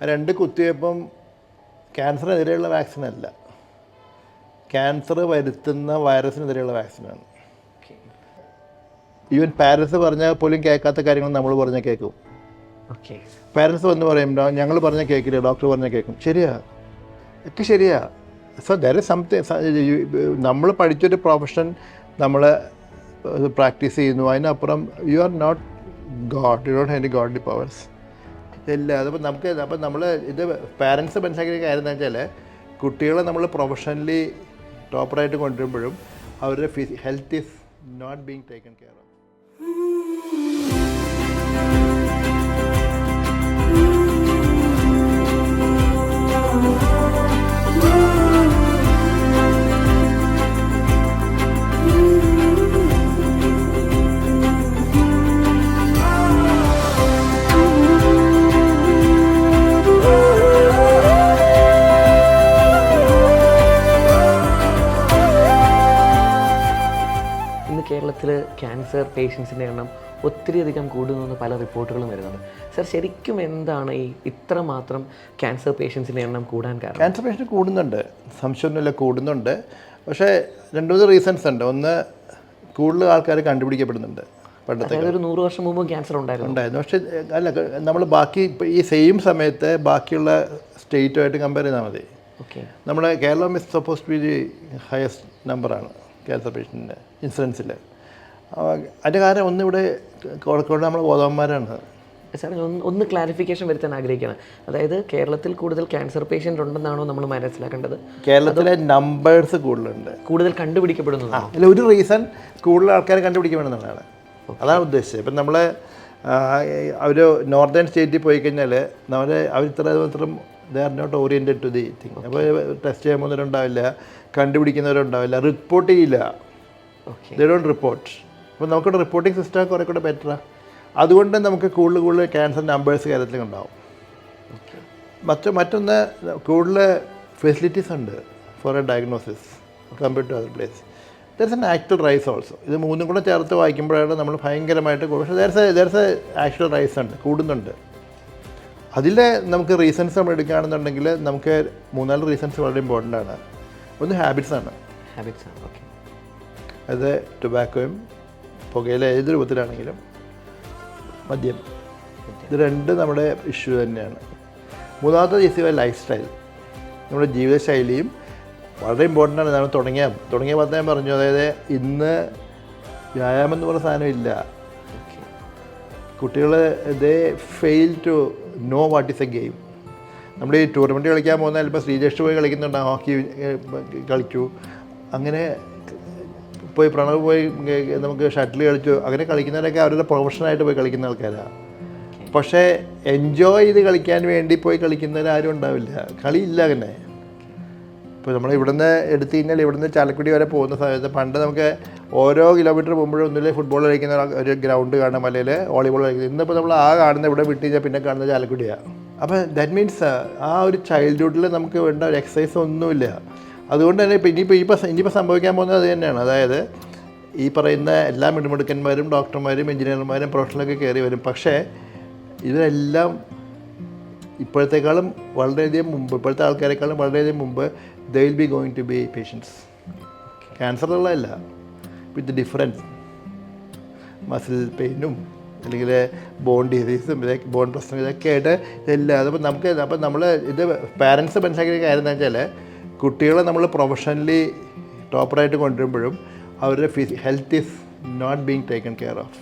രണ്ട് കുത്തിവയ്പ്പും ക്യാൻസറിനെതിരെയുള്ള വാക്സിനല്ല, ക്യാൻസർ വരുത്തുന്ന വൈറസിനെതിരെയുള്ള വാക്സിനാണ്. ഈവൻ പാരൻസ് പറഞ്ഞാൽ പോലും കേൾക്കാത്ത കാര്യങ്ങൾ നമ്മൾ പറഞ്ഞാൽ കേൾക്കും. പാരൻസ് വന്ന് പറയുമ്പോൾ ഞങ്ങൾ പറഞ്ഞാൽ കേൾക്കില്ല, ഡോക്ടർ പറഞ്ഞാൽ കേൾക്കും. ശരിയാ, ഒക്കെ ശരിയാ. So there is something. നമ്മൾ പഠിച്ചൊരു പ്രൊഫഷൻ നമ്മൾ പ്രാക്ടീസ് ചെയ്യുന്നു, അതിനപ്പുറം you are not God, you don't have any godly powers ഇല്ല. അതിപ്പോൾ അപ്പം നമ്മൾ ഇത് പാരൻസ് മനസ്സിലാക്കിയ കാര്യം എന്താ വെച്ചാൽ, കുട്ടികളെ നമ്മൾ പ്രൊഫഷണലി ടോപ്പറായിട്ട് കൊണ്ടുവരുമ്പോഴും അവരുടെ health is not being taken care of. കേരളത്തിൽ ക്യാൻസർ പേഷ്യൻസിൻ്റെ എണ്ണം ഒത്തിരിയധികം കൂടുന്നു പല റിപ്പോർട്ടുകളും വരുന്നുണ്ട്. സർ, ശരിക്കും എന്താണ് ഈ ഇത്രമാത്രം ക്യാൻസർ പേഷ്യൻസിൻ്റെ എണ്ണം കൂടാൻ കാരണം? ക്യാൻസർ പേഷ്യൻ്റ് കൂടുന്നുണ്ട്, സംശയമൊന്നുമില്ല, കൂടുന്നുണ്ട്. പക്ഷേ 2-3 റീസൺസ് ഉണ്ട്. ഒന്ന്, കൂടുതൽ ആൾക്കാർ കണ്ടുപിടിക്കപ്പെടുന്നുണ്ട്. പണ്ടത്തെ ഒരു 100 വർഷം മുമ്പ് ക്യാൻസർ ഉണ്ടായിരുന്നു. പക്ഷേ അല്ല, നമ്മൾ ബാക്കി ഇപ്പോൾ ഈ സെയിം സമയത്ത് ബാക്കിയുള്ള സ്റ്റേറ്റുമായിട്ട് കമ്പയർ ചെയ്താൽ മതി. നമ്മുടെ Keralam is suppose to be the highest നമ്പറാണ് ക്യാൻസർ പേഷ്യൻറ്റിൻ്റെ ഇൻസിഡൻസിൽ. അതിൻ്റെ കാരണം ഒന്നിവിടെ കോഴിക്കോട് നമ്മൾ ബോധവന്മാരാണ്. സാർ, ഒന്ന് ക്ലാരിഫിക്കേഷൻ വരുത്താൻ ആഗ്രഹിക്കുകയാണ്. അതായത് കേരളത്തിൽ കൂടുതൽ ക്യാൻസർ പേഷ്യൻ്റ് ഉണ്ടെന്നാണോ നമ്മൾ മനസ്സിലാക്കേണ്ടത്? കേരളത്തിലെ നമ്പേഴ്സ് കൂടുതലുണ്ട്, കൂടുതൽ കണ്ടുപിടിക്കപ്പെടുന്നു. അല്ല, ഒരു റീസൺ കൂടുതൽ ആൾക്കാർ കണ്ടുപിടിക്കപ്പെടുന്നതാണ്. അതാണ് ഉദ്ദേശിച്ചത്. ഇപ്പം നമ്മൾ ഒരു നോർത്തേൺ സ്റ്റേറ്റിൽ പോയി കഴിഞ്ഞാൽ അവർ ഇത്രമാത്രം they are not oriented to the thing. അപ്പോൾ ടെസ്റ്റ് ചെയ്യാൻ പോകുന്നവരുണ്ടാവില്ല, കണ്ടുപിടിക്കുന്നവരുണ്ടാവില്ല, റിപ്പോർട്ട് ചെയ്യില്ല. They don't report. അപ്പോൾ നമുക്കിവിടെ റിപ്പോർട്ടിംഗ് സിസ്റ്റം കുറേ കൂടെ ബെറ്ററാണ്. അതുകൊണ്ട് നമുക്ക് കൂടുതൽ ക്യാൻസർ നമ്പേഴ്സ് കേരളത്തിൽ ഉണ്ടാവും. മറ്റൊന്ന്, കൂടുതൽ ഫെസിലിറ്റീസ് ഉണ്ട് for a diagnosis compared to other place. There is an actual rise also. ഇത് മൂന്നും കൂടെ ചേർത്ത് വായിക്കുമ്പോഴാണ് നമ്മൾ ഭയങ്കരമായിട്ട് പക്ഷേ there is a actual rise ഉണ്ട്, കൂടുന്നുണ്ട്. അതിൽ നമുക്ക് റീസൺസ് നമ്മൾ എടുക്കുകയാണെന്നുണ്ടെങ്കിൽ നമുക്ക് 3-4 റീസൺസ് വളരെ ഇമ്പോർട്ടൻ്റ് ആണ്. ഒന്ന് ഹാബിറ്റ്സാണ്. അത് ടൊബാക്കോയും പുകയില ഏത് രൂപത്തിലാണെങ്കിലും മദ്യം, ഇത് രണ്ടും നമ്മുടെ ഇഷ്യൂ തന്നെയാണ്. മൂന്നാമത്തെ ഇഷ്യൂ ലൈഫ് സ്റ്റൈൽ, നമ്മുടെ ജീവിതശൈലിയും വളരെ ഇമ്പോർട്ടൻ്റ് ആണ്. നമ്മൾ തുടങ്ങിയ പത്ത് ഞാൻ പറഞ്ഞു, അതായത് ഇന്ന് വ്യായാമം എന്ന് പറഞ്ഞ സാധനമില്ല. കുട്ടികൾ they fail to know what is a game. നമ്മൾ ഈ ടൂർണമെൻറ്റ് കളിക്കാൻ പോകുന്ന ചിലപ്പോൾ ശ്രീജേഷ് പോയി കളിക്കുന്നുണ്ടാകും, ഹോക്കി കളിച്ചു, അങ്ങനെ പോയി പ്രണവ് പോയി നമുക്ക് ഷട്ടിൽ കളിച്ചു, അങ്ങനെ കളിക്കുന്നവരൊക്കെ അവരുടെ പ്രൊഫഷണലായിട്ട് പോയി കളിക്കുന്ന ആൾക്കാരാണ്. പക്ഷേ എൻജോയ് ചെയ്ത് കളിക്കാൻ വേണ്ടി പോയി കളിക്കുന്നവരാരും ഉണ്ടാവില്ല, കളിയില്ല. അങ്ങനെ ഇപ്പോൾ നമ്മൾ ഇവിടുന്ന് എടുത്തു കഴിഞ്ഞാൽ ഇവിടുന്ന് ചാലക്കുടി വരെ പോകുന്ന സമയത്ത് പണ്ട് നമുക്ക് ഓരോ കിലോമീറ്റർ പോകുമ്പോഴും ഒന്നുമില്ലേ ഫുട്ബോൾ കളിക്കുന്ന ഒരു ഗ്രൗണ്ട് കാണാം, അല്ലെങ്കിൽ വോളിബോൾ കളിക്കുന്നത്. ഇന്നിപ്പോൾ നമ്മൾ കാണുന്ന ഇവിടെ വിട്ട് കഴിഞ്ഞാൽ പിന്നെ കാണുന്നത് ചാലക്കുടിയാണ്. അപ്പോൾ ദാറ്റ് മീൻസ് ആ ഒരു ചൈൽഡ്ഹുഡിൽ നമുക്ക് വേണ്ട ഒരു എക്സസൈസ് ഒന്നുമില്ല. അതുകൊണ്ട് തന്നെ ഇനിയിപ്പോൾ സംഭവിക്കാൻ പോകുന്നത് അത് തന്നെയാണ്. അതായത് ഈ പറയുന്ന എല്ലാ മിടുമിടുക്കന്മാരും ഡോക്ടർമാരും എഞ്ചിനീയർമാരും പ്രൊഫഷണലൊക്കെ കയറി വരും. പക്ഷേ ഇവരെല്ലാം ഇപ്പോഴത്തേക്കാളും വളരെയധികം മുമ്പ്, ഇപ്പോഴത്തെ ആൾക്കാരെക്കാളും വളരെയധികം മുമ്പ് they will be going to be patients. ക്യാൻസറുള്ളതല്ല, വിത്ത് ഡിഫറൻസ്, മസിൽ പെയിനും അല്ലെങ്കിൽ ബോൺ ഡിസീസും ബോൺ പ്രശ്നം ഇതൊക്കെ ആയിട്ട് ഇതെല്ലാം. അപ്പോൾ നമ്മൾ ഇത് പാരൻസ് മനസ്സിലാക്കിയ കാര്യം എന്താ വെച്ചാൽ, കുട്ടികളെ നമ്മൾ പ്രൊഫഷണലി ടോപ്പറായിട്ട് കൊണ്ടുവരുമ്പോഴും അവരുടെ health is not being taken care of.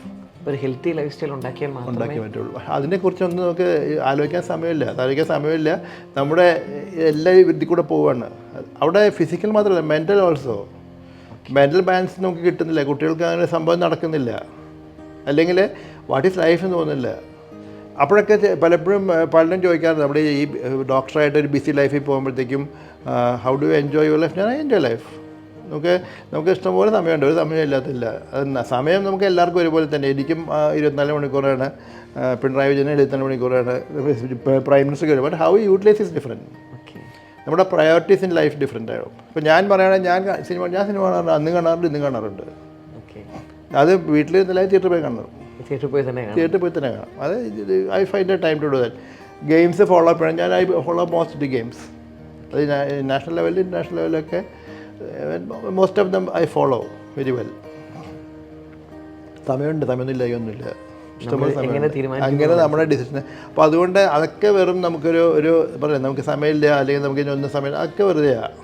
ഒരു ഹെൽത്തി ലൈഫ് സ്റ്റൈൽ ഉണ്ടാക്കിയാൽ പറ്റുള്ളൂ. അതിനെക്കുറിച്ചൊന്നും നമുക്ക് ആലോചിക്കാൻ സമയമില്ല. നമ്മുടെ എല്ലാ ഇതിൽ കൂടെ പോവുകയാണ്. അവിടെ ഫിസിക്കൽ മാത്രമല്ല, മെൻ്റൽ ഓൾസോ. മെൻ്റൽ ബാലൻസ് നമുക്ക് കിട്ടുന്നില്ല, കുട്ടികൾക്ക് അങ്ങനെ സംഭവം നടക്കുന്നില്ല, അല്ലെങ്കിൽ വാട്ട് ഈസ് ലൈഫ് എന്ന് തോന്നുന്നില്ല. അപ്പോഴൊക്കെ പലപ്പോഴും പലരും ചോദിക്കാറുണ്ട്, നമ്മുടെ ഈ ഡോക്ടറായിട്ട് ഒരു ബിസി ലൈഫിൽ പോകുമ്പോഴത്തേക്കും how do enjoy your life? ഞാൻ എൻജോയ് ലൈഫ്. നമുക്ക് ഇഷ്ടംപോലെ സമയമുണ്ട്, ഒരു സമയം ഇല്ലാത്തില്ല. അത് സമയം നമുക്ക് എല്ലാവർക്കും ഒരുപോലെ തന്നെ. എനിക്കും 24 മണിക്കൂറാണ്, പിണറായി വിജയന് 74 മണിക്കൂറാണ്, പ്രൈം മിനിസ്റ്റർക്ക്. But how utilise is different. നമ്മുടെ പ്രയോറിറ്റീസ് ഇൻ ലൈഫ് ഡിഫറെൻ്റ് ആകും. ഇപ്പോൾ ഞാൻ പറയുകയാണെങ്കിൽ ഞാൻ സിനിമ കാണാറുണ്ട്, അന്ന് കാണാറുണ്ട്, ഇന്നും കാണാറുണ്ട്. അത് വീട്ടിൽ നിന്നില്ല, തിയേറ്ററിൽ പോയി കാണാറുണ്ട്. തിയേറ്ററിൽ പോയി തന്നെ കാണാം. അത് I find a time to do that. Games follow up ചെയ്യണം. ഞാൻ I follow most the games. അത് നാഷണൽ ലെവലിൽ ഇൻ്റർനാഷണൽ ലെവലൊക്കെ most of them I follow very well. സമയമൊന്നും ഇല്ല ഇഷ്ടംപോലെ സമയം. അങ്ങനെ നമ്മുടെ ഡിസിഷൻ. അപ്പോൾ അതുകൊണ്ട് അതൊക്കെ വെറും നമുക്കൊരു പറയാം, നമുക്ക് സമയമില്ല അല്ലെങ്കിൽ നമുക്ക് ഇനി സമയം, അതൊക്കെ വെറുതെയാണ്.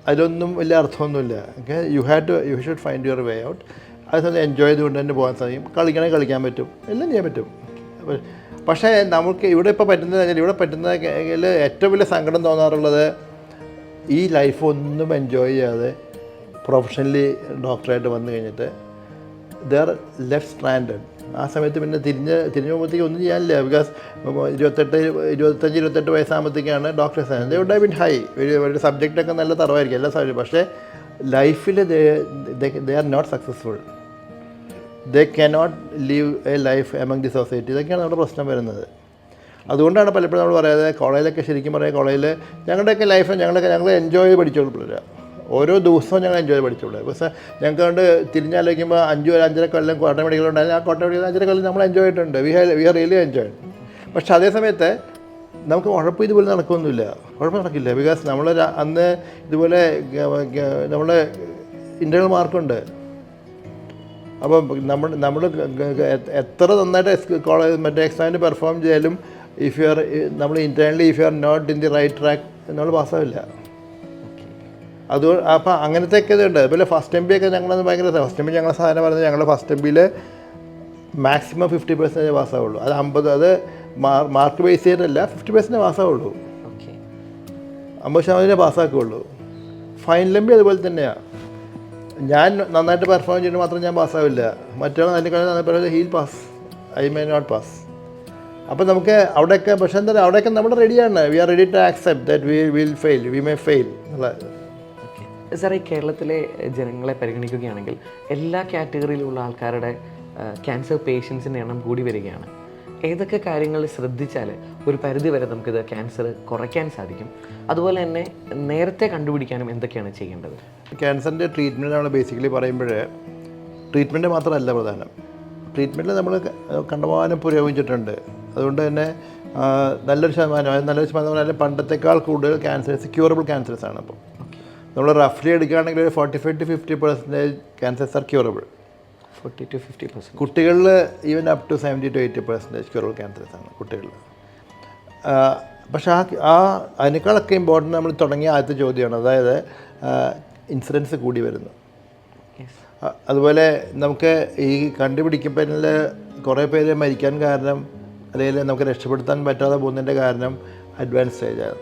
അതിലൊന്നും വലിയ അർത്ഥമൊന്നുമില്ല. Okay, you should find your way out. അത് എൻജോയ് ചെയ്തുകൊണ്ട് തന്നെ പോകാൻ സാധിക്കും. കളിക്കാൻ പറ്റും, എല്ലാം ചെയ്യാൻ പറ്റും. പക്ഷേ നമുക്ക് ഇവിടെ ഇപ്പോൾ പറ്റുന്നതെങ്കിൽ ഏറ്റവും വലിയ സങ്കടം തോന്നാറുള്ളത് ഈ ലൈഫ് ഒന്നും എൻജോയ് ചെയ്യാതെ പ്രൊഫഷണലി ഡോക്ടറായിട്ട് വന്നു കഴിഞ്ഞിട്ട് ദേ ആർ ലെഫ്റ്റ് സ്ട്രാൻഡഡ്. ആ സമയത്ത് പിന്നെ തിരിഞ്ഞ് പോകുമ്പോഴത്തേക്ക് ഒന്നും ചെയ്യാനില്ല. ബിക്കോസ് 25-28 വയസ്സാകുമ്പോഴത്തേക്കാണ് doctors. They would have been high. ഒരു സബ്ജക്റ്റൊക്കെ നല്ല തറവായിരിക്കും എല്ലാ സബ്ജക്റ്റും. പക്ഷേ ലൈഫിൽ they are not successful. They cannot leave a life among the society. ഇതൊക്കെയാണ് നമ്മുടെ പ്രശ്നം വരുന്നത്. അതുകൊണ്ടാണ് പലപ്പോഴും നമ്മൾ പറയാതെ കോളേജിലൊക്കെ ശരിക്കും പറയാം, കോളേജിൽ ഞങ്ങളുടെയൊക്കെ ലൈഫ് ഞങ്ങൾ എൻജോയ് ചെയ്ത് പഠിച്ചോളൂ. ഓരോ ദിവസവും ഞങ്ങൾ എൻജോയ് ചെയ്ത് പഠിച്ചോളൂ. പക്ഷേ ഞങ്ങൾക്ക് കൊണ്ട് തിരിഞ്ഞാലോചിക്കുമ്പോൾ 5-5.5 കൊല്ലം കോട്ടയം മെഡിക്കൽ ഉണ്ടായിരുന്നു. ആ കോട്ടയം മെഡിക്കൽ 5.5 കൊല്ലം നമ്മൾ എൻജോയ് ചെയ്തിട്ടുണ്ട്. We are really enjoy. പക്ഷേ അതേ സമയത്ത് നമുക്ക് ഉഴപ്പ് ഇതുപോലെ നടക്കുകയൊന്നുമില്ല. ഉഴപ്പ് നടക്കില്ല. ബിക്കോസ് നമ്മൾ അന്ന് ഇതുപോലെ നമ്മൾ ഇൻ്റർണൽ മാർക്കുണ്ട്. അപ്പം നമ്മൾ എത്ര നന്നായിട്ട് കോളേജ് എക്സാമിന് പെർഫോം ചെയ്യാലും നമ്മൾ internally if you are not in the right track നമ്മൾ പാസ്സാവില്ല. അപ്പോൾ അങ്ങനത്തെ ഒക്കെ ഇതുണ്ട്. അതുപോലെ ഫസ്റ്റ് എം ബി ഒക്കെ ഞങ്ങളത് ഭയങ്കര ഫസ്റ്റ് എം ബി ഞങ്ങളുടെ സാധനം പറഞ്ഞാൽ ഞങ്ങളുടെ ഫസ്റ്റ് എം ബിയിൽ മാക്സിമം 50% പാസ്സാവുള്ളൂ. അത് 50 അത് മാർക്ക് ബേസ് ചെയ്തിട്ടല്ല, 50% പാസ്സാവുള്ളൂ. 50% പാസ്സാക്കുകയുള്ളൂ. ഫൈനൽ എം ബി അതുപോലെ തന്നെയാണ്. ഞാൻ നന്നായിട്ട് പെർഫോം ചെയ്തിട്ട് മാത്രം ഞാൻ പാസ്സാവില്ല. മറ്റൊരാൾ അതിൻ്റെ he'll pass, I may not pass. അപ്പോൾ നമുക്ക് അവിടെയൊക്കെ പക്ഷേ എന്താ പറയുക, അവിടെയൊക്കെ നമ്മൾ റെഡിയാണ്. We are ready to accept that we may fail എന്നുള്ളത്. സാർ, ഈ കേരളത്തിലെ ജനങ്ങളെ പരിഗണിക്കുകയാണെങ്കിൽ എല്ലാ കാറ്റഗറിയിലുള്ള ആൾക്കാരുടെ ക്യാൻസർ പേഷ്യൻസിൻ്റെ എണ്ണം കൂടി വരികയാണ്. ഏതൊക്കെ കാര്യങ്ങൾ ശ്രദ്ധിച്ചാൽ ഒരു പരിധി വരെ നമുക്കിത് ക്യാൻസർ കുറയ്ക്കാൻ സാധിക്കും? അതുപോലെ തന്നെ നേരത്തെ കണ്ടുപിടിക്കാനും എന്തൊക്കെയാണ് ചെയ്യേണ്ടത്? ക്യാൻസറിൻ്റെ ട്രീറ്റ്മെൻറ്റ് നമ്മൾ ബേസിക്കലി പറയുമ്പോൾ ട്രീറ്റ്മെൻറ്റ് മാത്രമല്ല പ്രധാനം. ട്രീറ്റ്മെൻറ്റിൽ നമ്മൾ കണ്ടമാനം പുരോഗമിച്ചിട്ടുണ്ട്. അതുകൊണ്ട് തന്നെ നല്ലൊരു ശതമാനം പണ്ടത്തെക്കാൾ കൂടുതൽ ക്യാൻസേഴ്സ് ക്യൂറബിൾ ക്യാൻസേഴ്സ് ആണ്. അപ്പോൾ നമ്മൾ റഫ്ലി എടുക്കുകയാണെങ്കിൽ ഒരു 45-50% ക്യാൻസേഴ്സ് ആർ ക്യൂറബിൾ. 40-50%. കുട്ടികളിൽ even up to 70-80% curable cancers ആണ് കുട്ടികളിൽ. പക്ഷേ അതിനേക്കാളൊക്കെ ഇമ്പോർട്ടൻ്റ് നമ്മൾ തുടങ്ങിയ ആദ്യത്തെ ചോദ്യമാണ്, അതായത് ഇൻസിഡൻസ് കൂടി വരുന്നു. അതുപോലെ നമുക്ക് ഈ കണ്ടുപിടിക്കപ്പെടൽ കുറേ പേര് മരിക്കാൻ കാരണം അല്ലെങ്കിൽ നമുക്ക് രക്ഷപ്പെടുത്താൻ പറ്റാതെ പോകുന്നതിൻ്റെ കാരണം അഡ്വാൻസ് സ്റ്റേജാണ്.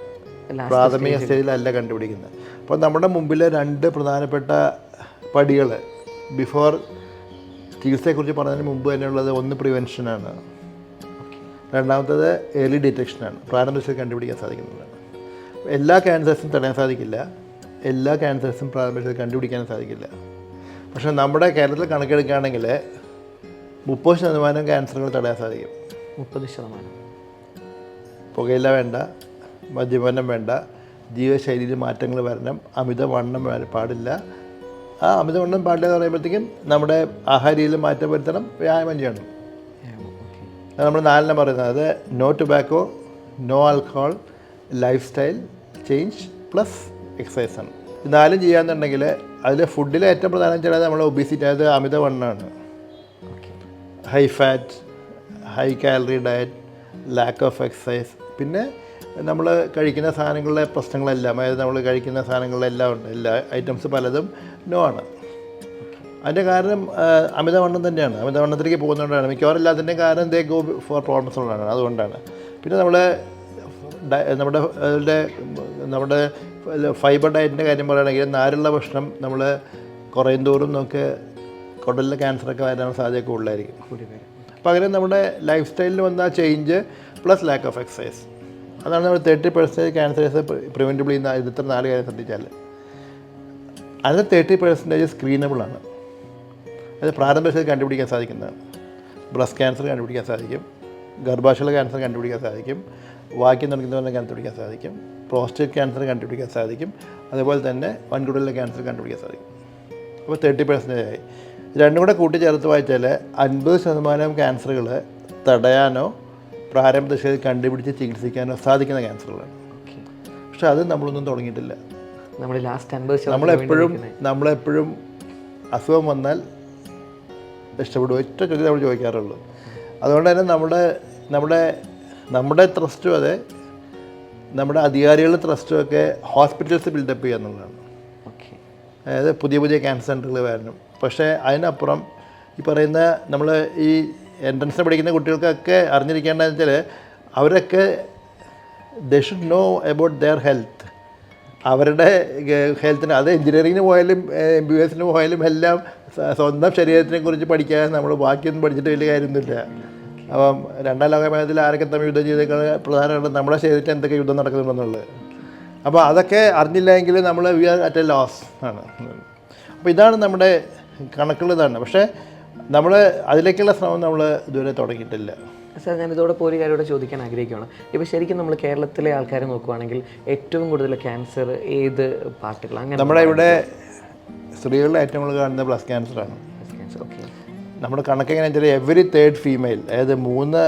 പ്രാഥമിക സ്റ്റേജിലല്ല കണ്ടുപിടിക്കുന്നത്. അപ്പോൾ നമ്മുടെ മുമ്പിൽ 2 പ്രധാനപ്പെട്ട പടികൾ ബിഫോർ ചികിത്സയെക്കുറിച്ച് പറഞ്ഞതിന് മുമ്പ് തന്നെയുള്ളത്, ഒന്ന് പ്രിവെൻഷനാണ്, രണ്ടാമത്തേത് ഏർലി ഡിറ്റക്ഷനാണ്. പ്രാരംഭത്തിൽ കണ്ടുപിടിക്കാൻ സാധിക്കുന്നതാണ്. എല്ലാ ക്യാൻസേഴ്സും തടയാൻ സാധിക്കില്ല, എല്ലാ ക്യാൻസേഴ്സും പ്രാരംഭത്തിൽ കണ്ടുപിടിക്കാൻ സാധിക്കില്ല. പക്ഷേ നമ്മുടെ കേരളത്തിൽ കണക്കെടുക്കുകയാണെങ്കിൽ 30% ക്യാൻസറുകൾ തടയാൻ സാധിക്കും. 30%. പുകയില വേണ്ട, മദ്യപാനം വേണ്ട, ജീവിതശൈലിയിൽ മാറ്റങ്ങൾ വരണം, അമിതവണ്ണം പാടില്ല. ആ അമിതവണ്ണം പാടില്ല എന്ന് പറയുമ്പോഴത്തേക്കും നമ്മുടെ ആഹാരയിൽ മാറ്റം വരുത്തണം, വ്യായാമം ചെയ്യണം. അത് നമ്മൾ 4 പറയുന്നത്. അത് no tobacco, no alcohol, life style change plus exercise ആണ്. ഇത് 4 ചെയ്യാന്നുണ്ടെങ്കിൽ അതിൽ ഫുഡിൽ ഏറ്റവും പ്രധാനം വെച്ചാൽ നമ്മൾ ഒബീസിറ്റി, അതായത് അമിതവണ്ണമാണ്. High fat, high calorie diet, lack of exercise. പിന്നെ നമ്മൾ കഴിക്കുന്ന സാധനങ്ങളുടെ പ്രശ്നങ്ങളെല്ലാം, അതായത് നമ്മൾ കഴിക്കുന്ന സാധനങ്ങളെല്ലാം ഉണ്ട്, എല്ലാ ഐറ്റംസ് പലതും നോ ആണ്. അതിൻ്റെ കാരണം അമിതവണ്ണം തന്നെയാണ്. അമിതവണ്ണത്തിലേക്ക് പോകുന്നതുകൊണ്ടാണ് മിക്കവാറും എല്ലാത്തിൻ്റെ കാരണം ദേ ഗോ ഫോർ പ്രോബ്ലംസ് ഉള്ളതാണ്. അതുകൊണ്ടാണ്. പിന്നെ നമ്മുടെ ഫൈബർ ഡയറ്റിൻ്റെ കാര്യം പറയുകയാണെങ്കിൽ നാരുള്ള ഭക്ഷണം നമ്മൾ കുറയും തോറും നമുക്ക് കുടലിലെ ക്യാൻസറൊക്കെ വരാൻ സാധ്യത കൂടുതലായിരിക്കും. പകരം നമ്മുടെ ലൈഫ് സ്റ്റൈലിൽ വന്ന change plus lakh of exercise, അതാണ് നമ്മൾ 30% ക്യാൻസേഴ്സ് പ്രിവെൻറ്റബിൾ ചെയ്യുന്ന. ഇത്ര 4 കാര്യം ശ്രദ്ധിച്ചാൽ അതിൽ 30% സ്ക്രീനബിളാണ്. അത് പ്രാരംഭത്തിൽ കണ്ടുപിടിക്കാൻ സാധിക്കുന്നതാണ്. ബ്രസ്റ്റ് ക്യാൻസർ കണ്ടുപിടിക്കാൻ സാധിക്കും, ഗർഭാശയ ക്യാൻസർ കണ്ടുപിടിക്കാൻ സാധിക്കും, വാക്യം തുടങ്ങുന്നവരെ കണ്ടുപിടിക്കാൻ സാധിക്കും, പ്രോസ്റ്റേറ്റ് ക്യാൻസർ കണ്ടുപിടിക്കാൻ സാധിക്കും, അതുപോലെ തന്നെ വൻകുടലിലെ ക്യാൻസർ കണ്ടുപിടിക്കാൻ സാധിക്കും. അപ്പോൾ 30% ആയി. രണ്ടും കൂടെ കൂട്ടിച്ചേർത്ത് വായിച്ചാൽ 50% ക്യാൻസറുകൾ തടയാനോ പ്രാരംഭ ദശയിൽ കണ്ടുപിടിച്ച് ചികിത്സിക്കാനോ സാധിക്കുന്ന ക്യാൻസറുകളാണ്. പക്ഷെ അത് നമ്മളൊന്നും തുടങ്ങിയിട്ടില്ല. നമ്മൾ ലാസ്റ്റ് 50 നമ്മളെപ്പോഴും അസുഖം വന്നാൽ രക്ഷപ്പെടും ഒറ്റ ചോദ്യം നമ്മൾ ചോദിക്കാറുള്ളൂ. അതുകൊണ്ട് തന്നെ നമ്മുടെ ട്രസ്റ്റും അതെ, നമ്മുടെ അധികാരികളുടെ ട്രസ്റ്റും ഒക്കെ ഹോസ്പിറ്റൽസ് ബിൽഡപ്പ് ചെയ്യുക എന്നുള്ളതാണ്. അതായത് പുതിയ ക്യാൻസർ സെൻ്ററുകൾ വരണം. പക്ഷേ അതിനപ്പുറം ഈ പറയുന്ന നമ്മൾ ഈ എൻട്രൻസിന് പഠിക്കുന്ന കുട്ടികൾക്കൊക്കെ അറിഞ്ഞിരിക്കേണ്ടതെന്ന് വെച്ചാൽ അവരൊക്കെ they should know about their health. അവരുടെ ഹെൽത്തിന്, അത് എഞ്ചിനീയറിങ്ങിന് പോയാലും MBBS പോയാലും എല്ലാം സ്വന്തം ശരീരത്തിനെ കുറിച്ച് പഠിക്കാതെ നമ്മൾ ബാക്കിയൊന്നും പഠിച്ചിട്ട് വലിയ കാര്യമൊന്നുമില്ല. അപ്പം 2ാം ലോകമേഖലയിൽ ആരൊക്കെ തമ്മിൽ യുദ്ധം ചെയ്തേക്കാൾ പ്രധാനമായിട്ട് നമ്മുടെ ശരീരത്തിൽ എന്തൊക്കെ യുദ്ധം നടക്കുന്നുണ്ടെന്നുള്ളത്. അപ്പോൾ അതൊക്കെ അറിഞ്ഞില്ലെങ്കിൽ നമ്മൾ we are at a loss ആണ്. അപ്പോൾ ഇതാണ് നമ്മുടെ കണക്കുകൾ ഇതാണ്. പക്ഷേ നമ്മൾ അതിലേക്കുള്ള ശ്രമം നമ്മൾ ഇതുവരെ തുടങ്ങിയിട്ടില്ല. സാർ, ഞാൻ ഇതോടൊപ്പം ഒരു കാര്യം കൂടെ ചോദിക്കാൻ ആഗ്രഹിക്കുകയാണ്. ഇപ്പോൾ ശരിക്കും നമ്മൾ കേരളത്തിലെ ആൾക്കാരെ നോക്കുകയാണെങ്കിൽ ഏറ്റവും കൂടുതൽ ക്യാൻസർ ഏത് പാർട്ടുകൾ? അങ്ങനെ നമ്മുടെ ഇവിടെ സ്ത്രീകളിൽ ഏറ്റവും കൂടുതൽ കാണുന്നത് ബ്രസ്റ്റ് ക്യാൻസറാണ്. ഓക്കെ. നമ്മുടെ കണക്ക് എങ്ങനെയാണെന്ന് വെച്ചാൽ എവറി 3rd ഫീമെയിൽ, അതായത് 3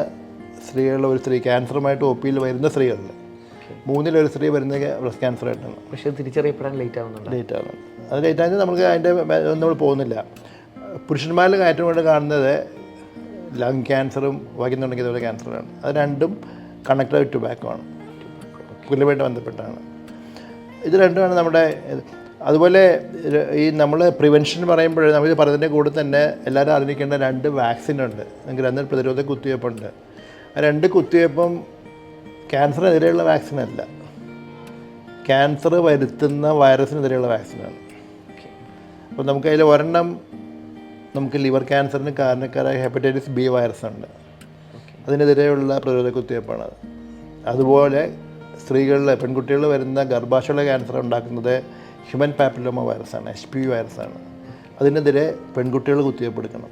സ്ത്രീകളിൽ ഒരു സ്ത്രീ ക്യാൻസറുമായിട്ട് OPയിൽ വരുന്ന സ്ത്രീകളിൽ 3-ൽ 1 സ്ത്രീ വരുന്നത് ബ്രസ്റ്റ് ക്യാൻസറായിട്ടാണ്. പക്ഷേ തിരിച്ചറിയപ്പെടാൻ ലേറ്റ് ആവുന്നുണ്ട്. അത് ലേറ്റ് ആണെങ്കിൽ നമുക്ക് അതിൻ്റെ നമ്മൾ പോകുന്നില്ല. പുരുഷന്മാരിൽ ഏറ്റവും കൂടുതൽ കാണുന്നത് ലങ് ക്യാൻസറും വഹിക്കുന്നുണ്ടെങ്കിൽ ഇതുപോലെ ക്യാൻസറാണ്. അത് രണ്ടും കണക്റ്റഡ് ടൊബാക്കോ ആണ്, പുല്ലുമായിട്ട് ബന്ധപ്പെട്ടാണ്. ഇത് രണ്ടുമാണ് നമ്മുടെ. അതുപോലെ ഈ നമ്മൾ പ്രിവെൻഷൻ പറയുമ്പോൾ നമ്മൾ പറയുന്നതിൻ്റെ കൂടെ തന്നെ എല്ലാവരും അറിഞ്ഞിരിക്കേണ്ട 2 വാക്സിനുണ്ട്. ഗ്രന്ഥ പ്രതിരോധ കുത്തിവയ്പ്പുണ്ട്. ആ 2 കുത്തിവയ്പ്പും ക്യാൻസറിനെതിരെയുള്ള വാക്സിനല്ല, ക്യാൻസർ വരുത്തുന്ന വൈറസിനെതിരെയുള്ള വാക്സിനാണ്. അപ്പോൾ നമുക്ക് അതിൽ ഒരെണ്ണം നമുക്ക് ലിവർ ക്യാൻസറിന് കാരണക്കാരായ ഹെപ്പറ്റൈറ്റിസ് B വൈറസ് ഉണ്ട്, അതിനെതിരെയുള്ള പ്രതിരോധ കുത്തിവയ്പ്പാണത്. അതുപോലെ സ്ത്രീകളിൽ പെൺകുട്ടികളിൽ വരുന്ന ഗർഭാശയ ക്യാൻസർ ഉണ്ടാക്കുന്നത് ഹ്യൂമൻ പാപ്പിലോമ വൈറസാണ്, HPV വൈറസാണ്. അതിനെതിരെ പെൺകുട്ടികൾ കുത്തിവയ്പ്പ് എടുക്കണം,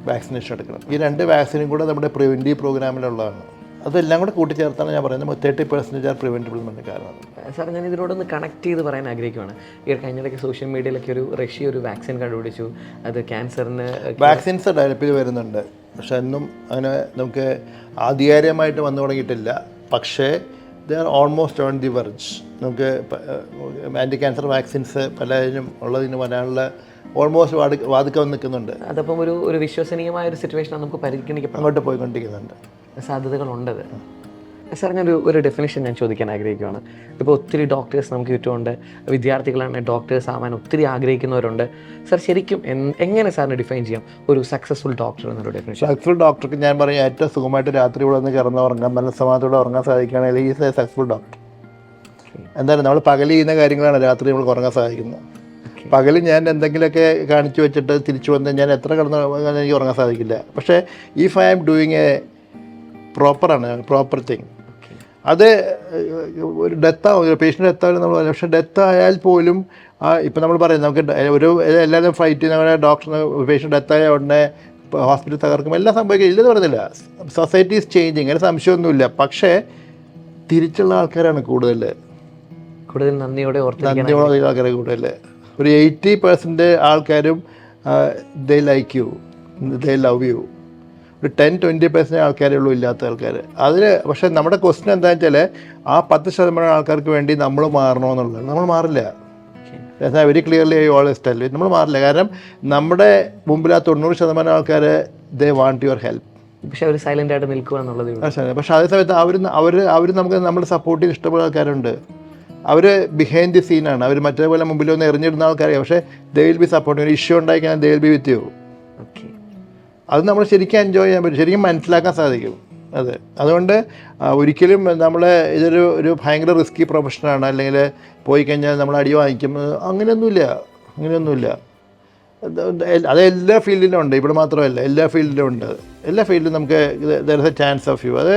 വാക്സിനേഷൻ എടുക്കണം. ഈ 2 വാക്സിനും കൂടെ നമ്മുടെ പ്രിവെൻറ്റീവ് പ്രോഗ്രാമിലുള്ളതാണ്. അതെല്ലാം കൂടെ കൂട്ടിച്ചേർത്താണ് ഞാൻ പറയുന്നത് 30% ആർ പ്രിവെൻറ്റബിൾ എന്ന കാരണം. സാർ, ഞാൻ ഇതിനോടൊന്ന് കണക്ട് ചെയ്ത് പറയാൻ ആഗ്രഹിക്കുകയാണ്. ഈ കഴിഞ്ഞിടയ്ക്ക് സോഷ്യൽ മീഡിയയിലൊക്കെ റഷ്യ ഒരു വാക്സിൻ കണ്ടുപിടിച്ചു. അത് ക്യാൻസറിന് വാക്സിൻസ് ഡെവലപ്പ് ചെയ്ത് വരുന്നുണ്ട്. പക്ഷെ ഒന്നും അങ്ങനെ നമുക്ക് ആധികാരികമായിട്ട് വന്നു തുടങ്ങിയിട്ടില്ല. പക്ഷേ they are almost on the verge. നമുക്ക് ആൻറ്റി ക്യാൻസർ വാക്സിൻസ് പലതിനും ഉള്ളതിന് വരാനുള്ള ഓൾമോസ്റ്റ് വാതിക്ക വന്ന് നിൽക്കുന്നുണ്ട്. അതപ്പം ഒരു വിശ്വസനീയമായ ഒരു സിറ്റുവേഷൻ നമുക്ക് പരിഗണിക്കപ്പെടും, അങ്ങോട്ട് പോയിക്കൊണ്ടിരിക്കുന്നുണ്ട്, സാധ്യതകളുണ്ടത്. സാർ, ഒരു ഡെഫിനേഷൻ ഞാൻ ചോദിക്കാൻ ആഗ്രഹിക്കുകയാണ്. ഇപ്പോൾ ഒത്തിരി ഡോക്ടേഴ്സ് നമുക്ക് ചുറ്റുമുണ്ട്, വിദ്യാർത്ഥികളാണ് ഡോക്ടേഴ്സ് ആവാൻ ഒത്തിരി ആഗ്രഹിക്കുന്നവരുണ്ട്. സാർ, ശരിക്കും എങ്ങനെ സാറിന് ഡിഫൈൻ ചെയ്യാം ഒരു സക്സസ്ഫുൾ ഡോക്ടർ എന്നൊരു ഡെഫിനേഷൻ? സക്സസ്ഫുൾ ഡോക്ടർക്ക് ഞാൻ പറയും ഏറ്റവും സുഖമായിട്ട് രാത്രി ഇവിടെ നിന്ന് കിടന്നുറങ്ങാൻ, നല്ല സമാധാനത്തോടെ ഉറങ്ങാൻ സാധിക്കുകയാണെങ്കിൽ ഈസ് എ സക്സസ്ഫുൾ ഡോക്ടർ. എന്തായാലും നമ്മൾ പകൽ ചെയ്യുന്ന കാര്യങ്ങളാണ് രാത്രി നമ്മൾ ഉറങ്ങാൻ സാധിക്കുന്നത്. പകൽ ഞാൻ എന്തെങ്കിലുമൊക്കെ കാണിച്ചു വെച്ചിട്ട് തിരിച്ചു വന്ന് ഞാൻ എത്ര കിടന്ന് എനിക്ക് ഉറങ്ങാൻ സാധിക്കില്ല. പക്ഷേ if I am doing a proper thing, അത് ഒരു ഡെത്താവും, ഒരു പേഷ്യൻ്റ് ഡെത്തായാലും നമ്മൾ, പക്ഷേ ഡെത്ത് ആയാൽ പോലും ഇപ്പം നമ്മൾ പറയും നമുക്ക് എല്ലാവരും ഫൈറ്റ് ചെയ്യുന്ന നമ്മുടെ ഡോക്ടർ പേഷ്യൻ്റ് ഡെത്തായ ഉടനെ ഹോസ്പിറ്റൽ തകർക്കും, എല്ലാം സംഭവിക്കുക ഇല്ലെന്ന് പറയുന്നില്ല. സൊസൈറ്റി ഈസ് ചേഞ്ചിങ്, അങ്ങനെ സംശയമൊന്നുമില്ല. പക്ഷേ തിരിച്ചുള്ള ആൾക്കാരാണ് കൂടുതൽ നന്ദിയോടെ ആൾക്കാരെ കൂടുതൽ. ഒരു 80% ആൾക്കാരും ദേ like you, they love you. ഒരു 10-20% ആൾക്കാരേ ഉള്ളൂ ഇല്ലാത്ത ആൾക്കാർ. അതിൽ പക്ഷേ നമ്മുടെ ക്വസ്റ്റ്യൻ എന്താണെന്ന് വെച്ചാൽ ആ 10% ആൾക്കാർക്ക് വേണ്ടി നമ്മൾ മാറണമെന്നുള്ളത്. നമ്മൾ മാറില്ല. Very clearly I always tell you, നമ്മൾ മാറില്ല. കാരണം നമ്മുടെ മുമ്പിൽ ആ 90% ആൾക്കാർ ദേ വാണ്ട് യുവർ ഹെൽപ്പ്. പക്ഷേ അവർ സൈലൻ്റ് ആയിട്ട് നിൽക്കുക എന്നുള്ളത്. പക്ഷേ അതേ സമയത്ത് അവർ നമുക്ക് നമ്മൾ സപ്പോർട്ട് ചെയ്യാൻ ഇഷ്ടപ്പെടുന്ന ആൾക്കാരുണ്ട്. അവർ ബിഹൈൻഡ് ദി സീനാണ്. അവർ മറ്റേപോലെ മുമ്പിൽ ഒന്ന് എറിഞ്ഞിടുന്ന ആൾക്കാരെ, പക്ഷേ ദേ വിൽ ബി സപ്പോർട്ട്. ഒരു ഇഷ്യൂ ഉണ്ടായിക്കഴിഞ്ഞാൽ ദേ വിൽ ബി വിത്ത് യു. അത് നമ്മൾ ശരിക്കും എൻജോയ് ചെയ്യാൻ പറ്റും, ശരിക്കും മനസ്സിലാക്കാൻ സാധിക്കും. അതെ, അതുകൊണ്ട് ഒരിക്കലും നമ്മൾ ഇതൊരു ഭയങ്കര റിസ്കി പ്രൊഫഷനാണ്, അല്ലെങ്കിൽ പോയി കഴിഞ്ഞാൽ നമ്മൾ അടി വാങ്ങിക്കും, അങ്ങനെയൊന്നുമില്ല. അത് എല്ലാ ഫീൽഡിലും ഉണ്ട്, ഇവിടെ മാത്രമല്ല എല്ലാ ഫീൽഡിലും ഉണ്ട്. എല്ലാ ഫീൽഡിലും നമുക്ക് there is a chance of you. അത്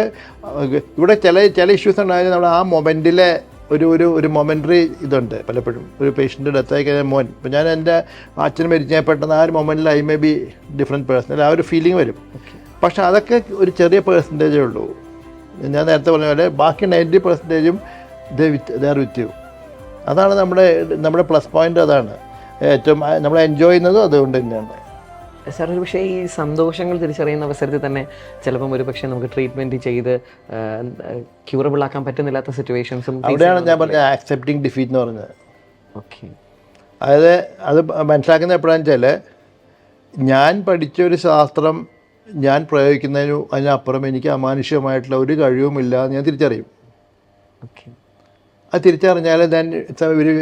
ഇവിടെ ചില ഇഷ്യൂസ് ഉണ്ടായാലും നമ്മൾ ആ മൊമെൻറ്റിലെ ഒരു മൊമെൻ്ററി ഇതുണ്ട്. പലപ്പോഴും ഒരു പേഷ്യൻ്റ് ഡെത്തായി കഴിഞ്ഞാൽ മോൻ, ഇപ്പോൾ ഞാൻ എൻ്റെ അച്ഛൻ മരിച്ചാൽ പെട്ടെന്ന് ആ ഒരു മൊമെൻറ്റിൽ I may be different person, ആ ഒരു ഫീലിംഗ് വരും. പക്ഷെ അതൊക്കെ ഒരു ചെറിയ പെർസെൻറ്റേജേ ഉള്ളൂ. ഞാൻ നേരത്തെ പറഞ്ഞ പോലെ ബാക്കി 90%ഉം ദേ ആർ വിത്ത് യു. അതാണ് നമ്മുടെ പ്ലസ് പോയിൻ്റ്. അതാണ് ഏറ്റവും നമ്മൾ എൻജോയ് ചെയ്യുന്നതും അതുകൊണ്ട് തന്നെയാണ്. സാർ ഒരു പക്ഷേ ഈ സന്തോഷങ്ങൾ തിരിച്ചറിയുന്ന അവസരത്തിൽ തന്നെ ചിലപ്പം ഒരു പക്ഷേ നമുക്ക് ട്രീറ്റ്മെൻറ്റ് ചെയ്ത് ക്യൂറബിൾ ആക്കാൻ പറ്റുന്നില്ലാത്ത സിറ്റുവേഷൻസും അവിടെയാണ് ഞാൻ പറഞ്ഞ ആക്സെപ്റ്റിംഗ് ഡിഫീറ്റ് എന്ന് പറഞ്ഞത്. ഓക്കെ. അതായത് അത് മനസ്സിലാക്കുന്നത് എപ്പോഴാണെന്ന് വെച്ചാൽ, ഞാൻ പഠിച്ചൊരു ശാസ്ത്രം ഞാൻ അതിനപ്പുറം എനിക്ക് അമാനുഷികമായിട്ടുള്ള ഒരു കഴിവുമില്ല എന്ന് ഞാൻ തിരിച്ചറിയും. ഓക്കെ. അത് തിരിച്ചറിഞ്ഞാൽ then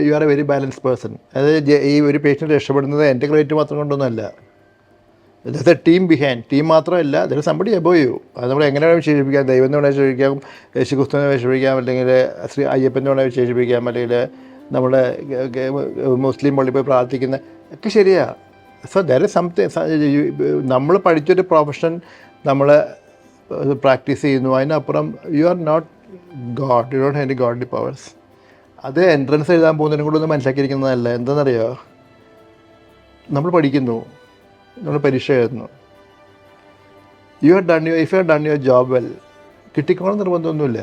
you are a very balance person. അതായത് ഈ ഒരു പേഷ്യൻ്റ് രക്ഷപ്പെടുന്നത് എൻ്റെ ക്രെഡിറ്റ് മാത്രം കൊണ്ടൊന്നുമല്ല. The team behind. ടീം മാത്രമല്ല, ദർ സംബഡി എബോവ് യു. അത് നമ്മൾ എങ്ങനെ വേണമെങ്കിൽ വിശേഷിപ്പിക്കാം. ദൈവം എന്ന് വേണമെങ്കിൽ വിശേഷിപ്പിക്കാം, യേശുക്രിസ്തുവിനെ വിശേഷിപ്പിക്കാം, അല്ലെങ്കിൽ ശ്രീ അയ്യപ്പനെ വേണമെങ്കിൽ വിശേഷിപ്പിക്കാം, അല്ലെങ്കിൽ നമ്മുടെ മുസ്ലിം പള്ളി പോയി പ്രാർത്ഥിക്കുന്ന ഒക്കെ ശരിയാണ്. So there is something. നമ്മൾ പഠിച്ചൊരു പ്രൊഫഷൻ നമ്മൾ പ്രാക്ടീസ് ചെയ്യുന്നു, അതിനപ്പുറം you are not God, you don't have any godly powers. അത് എൻട്രൻസ് എഴുതാൻ പോകുന്നതിനും കൂടെ ഒന്ന് മനസ്സിലാക്കിയിരിക്കുന്നതല്ല. എന്താണെന്നറിയോ, നമ്മൾ പഠിക്കുന്നു, നമ്മൾ പരീക്ഷ എഴുതുന്നു, if you have done your job well, കിട്ടിക്കോളം നിർബന്ധമൊന്നുമില്ല.